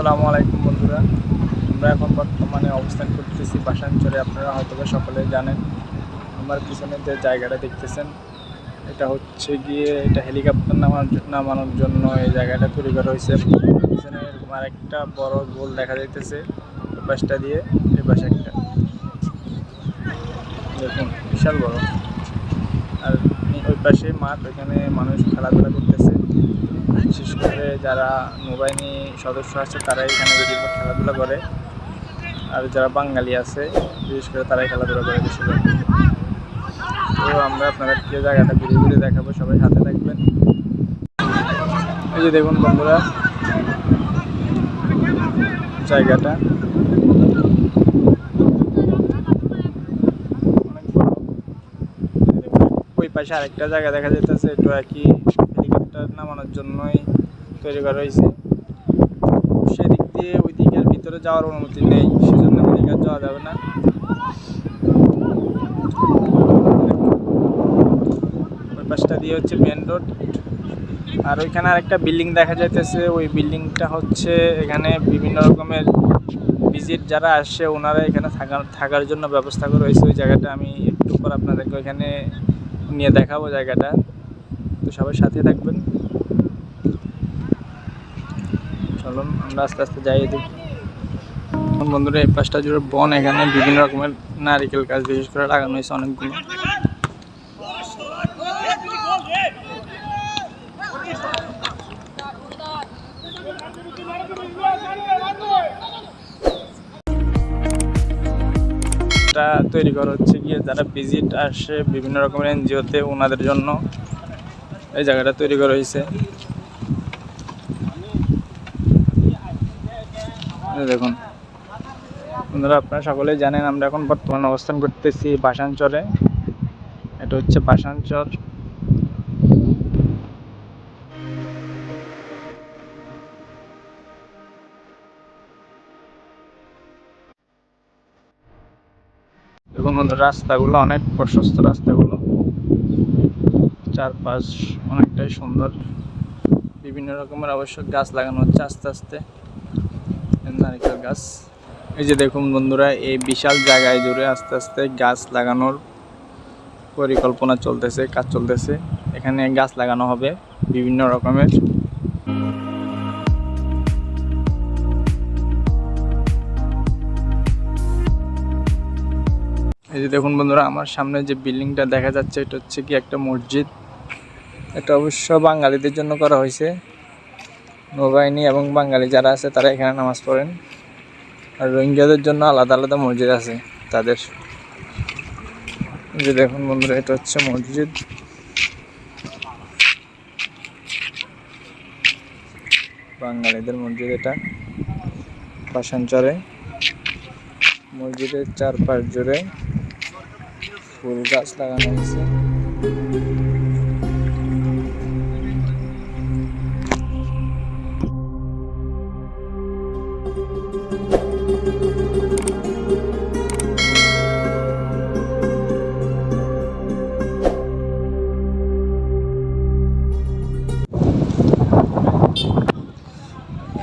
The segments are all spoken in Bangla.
আসসালামু আলাইকুম বন্ধুরা, আমরা এখন বর্তমানে অবস্থান করতেছি বাসানচরে। আপনারা হয়তো সকলে জানেন। আমার পিছনে যে জায়গাটা দেখতেছেন, এটা হচ্ছে গিয়ে হেলিকপ্টার নামানোর জন্য এই জায়গাটা তৈরি করা হয়েছে। পিছনে এরকম আরেকটা বড় গোল দেখা যাইতেছে, ওই পাশটা দিয়ে এই পাশে একটা, দেখুন বিশাল বড়। আর ওই পাশে মাঠ, ওইখানে মানুষ খেলাধুলা করতেছে। বিশেষ করে যারা নৌবাহিনী সদস্য আছে তারাই এখানে বেশিরভাগ খেলাধুলা করে, আর যারা বাঙালি আছে বিশেষ করে তারাই খেলাধুলা করে বেশিরভাগ। তো আমরা আপনাদেরকে জায়গাটা ঘুরে ঘুরে দেখাবো, সবাই সাথে থাকবেন। এই যে দেখুন বন্ধুরা জায়গাটা অনেক বড়। ওই পাশে আরেকটা জায়গা দেখা যাইতেছে, এটা একই হেলিকপ্টার নামানোর জন্যই তৈরি করা হয়েছে। সেদিক দিয়ে ওই দিকের ভিতরে যাওয়ার অনুমতি নেই, সেজন্য ওই দিকে যাওয়া যাবে না। ওই পাশটা দিয়ে হচ্ছে মেন রোড। আর ওইখানে আরেকটা বিল্ডিং দেখা যাইতেছে, ওই বিল্ডিংটা হচ্ছে এখানে বিভিন্ন রকমের ভিজিট যারা আসে ওনারা এখানে থাকার জন্য ব্যবস্থা করা হয়েছে। ওই জায়গাটা আমি একটু পর আপনাদেরকে ওইখানে নিয়ে দেখাবো জায়গাটা। তো সবাই সাথে থাকবেন। চলুন আমরা আস্তে আস্তে যাই এদিকে। বন্ধুরা এই পাশটা জুড়ে বন, এখানে বিভিন্ন রকমের নারিকেল গাছ বিশেষ করে লাগানো হয়েছে অনেকগুলো। এটা তৈরি করা হচ্ছে গিয়ে যারা ভিজিট আসে বিভিন্ন রকমের এনজিওতে, ওনাদের জন্য এই জায়গাটা তৈরি করা হয়েছে। দেখুন বন্ধুরা, আপনারা সকলেই জানেন আমরা এখন বর্তমানে অবস্থান করতেছি বাসানচরে। এটা হচ্ছে বাসানচর। দেখুন বন্ধুরা, রাস্তাগুলো অনেক প্রশস্ত, রাস্তাগুলো চারপাশ অনেকটাই সুন্দর। বিভিন্ন রকমের অবশ্য গাছ লাগানো হচ্ছে আস্তে আস্তে, নারিকেল গাছ। এই যে দেখুন বন্ধুরা, এই বিশাল জায়গায় জুড়ে আস্তে আস্তে গাছ লাগানোর পরিকল্পনা চলতেছে, কাজ চলতেছে। এখানে গাছ লাগানো হবে বিভিন্ন রকমের। এই যে দেখুন বন্ধুরা, আমার সামনে যে বিল্ডিংটা দেখা যাচ্ছে, এটা হচ্ছে কি একটা মসজিদ। এটা অবশ্য বাঙালিদের জন্য করা হয়েছে। নৌবাহিনী এবং বাঙালি যারা আছে তারা এখানে নামাজ পড়েন, আর রোহিঙ্গাদের জন্য আলাদা আলাদা মসজিদ আছে তাদের। যে দেখুন বন্ধুরা, এটা হচ্ছে মসজিদ। বাঙালিদের মসজিদ এটা বাসানচরে। মসজিদের চারপাশ জুড়ে ফুল গাছ লাগানো হয়েছে।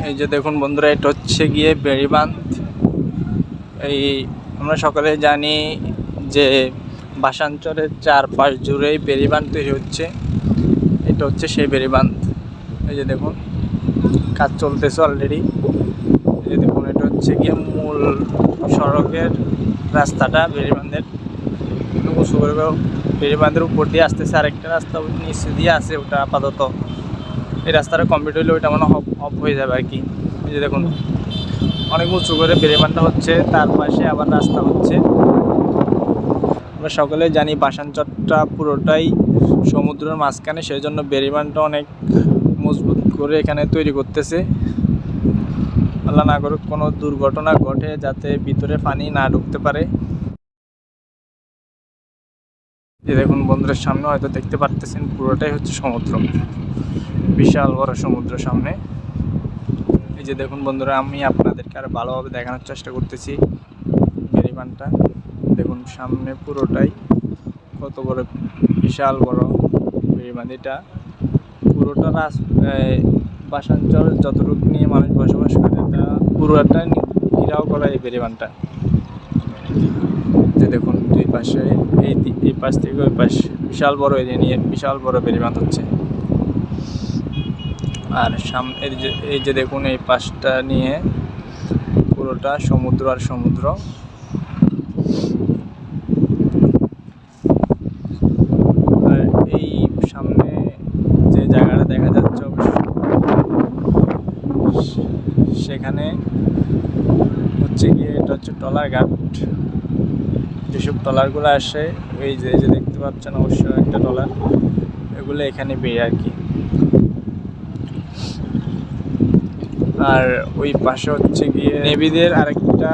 এই যে দেখুন বন্ধুরা, এটা হচ্ছে গিয়ে বেড়িবাঁধ। এই আমরা সকলে জানি যে বাসানচরের চারপাশ জুড়েই বেড়িবাঁধ তৈরি হচ্ছে। এটা হচ্ছে সেই বেড়িবাঁধ। এই যে দেখুন কাজ চলতেছে অলরেডি। এই যে দেখুন, এটা হচ্ছে গিয়ে মূল সড়কের রাস্তাটা বেড়িবাঁধের। উঁচু করে বেড়িবাঁধের উপর দিয়ে আসতেছে আরেকটা রাস্তা, নিচে দিয়ে আছে, ওটা আপাতত এই রাস্তাটা কমপ্লিট হইলে ওইটা মানে অফ হয়ে যাবে আর কি। এই যে দেখুন অনেক উঁচু করে বেড়িবাঁধটা হচ্ছে, তার পাশে আবার রাস্তা হচ্ছে। আমরা সকলে জানি বাসানচরটা পুরোটাই সমুদ্রের মাঝখানে, সেই জন্য বেড়িবাঁধটা অনেক মজবুত করে এখানে তৈরি করতেছে। আল্লাহ না করুক কোনো দুর্ঘটনা ঘটে, যাতে ভিতরে পানি না ঢুকতে পারে। এই দেখুন বন্ধুদের সামনে হয়তো দেখতে পারতেছেন, পুরোটাই হচ্ছে সমুদ্র, বিশাল বড় সমুদ্র সামনে। এই যে দেখুন বন্ধুরা, আমি আপনাদেরকে আরো ভালোভাবে দেখানোর চেষ্টা করতেছি বেড়িবাঁধটা। দেখুন সামনে পুরোটাই কত বড়, বিশাল বড় বেড়িবাঁধ। এটা পুরোটা বাসানচর যতটুকু নিয়ে মানুষ বসবাস করে, এটা পুরোটা ঘিরাও করা এই বেড়িবাঁধটা। যে দেখুন দুই পাশে এই পাশ থেকে ওই পাশ বিশাল বড় এরিয়া নিয়ে বিশাল বড় বেড়িবাঁধ হচ্ছে। আর সামনে এই যে দেখুন এই পাশটা নিয়ে পুরোটা সমুদ্র আর সমুদ্র। আর এই সামনে যে জায়গাটা দেখা যাচ্ছে সেখানে হচ্ছে গিয়ে এটা হচ্ছে ট্রলার ঘাট। যেসব ট্রলারগুলো আসে এই যে দেখতে পাচ্ছেন অবশ্যই একটা ট্রলার, এগুলো এখানে বেয়ে আর কি। আর ওই পাশে হচ্ছে গিয়ে নেভিদের আরেকটা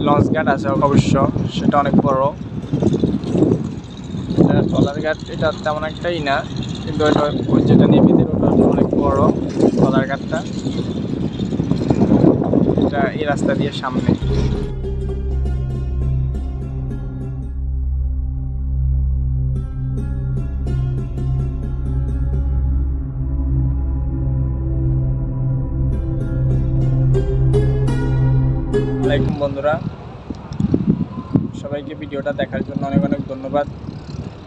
লঞ্চ ঘাট আছে অবশ্য, সেটা অনেক বড়। এটা ট্রলার ঘাট, এটা তেমন একটাই না, কিন্তু ওই যেটা নেভিদের ওটা অনেক বড় ট্রলার ঘাটটা। এটা এই রাস্তা দিয়ে সামনে। আসসালামাইকুম বন্ধুরা, সবাইকে ভিডিওটা দেখার জন্য অনেক অনেক ধন্যবাদ।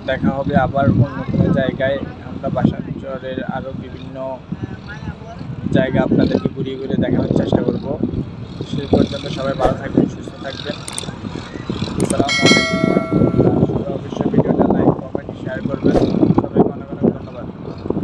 দেখা হবে আবার অন্য কোনো জায়গায়। আমরা বাসাঞ্চলের আরও বিভিন্ন জায়গা আপনাদেরকে ঘুরিয়ে ঘুরিয়ে দেখানোর চেষ্টা করব। সেই পর্যন্ত সবাই ভালো থাকবেন, সুস্থ থাকবেন। আসসালামু আলাইকুম ওয়া রাহমাতুল্লাহ। অবশ্যই ভিডিওটা লাইক, কমেন্ট, শেয়ার করবেন।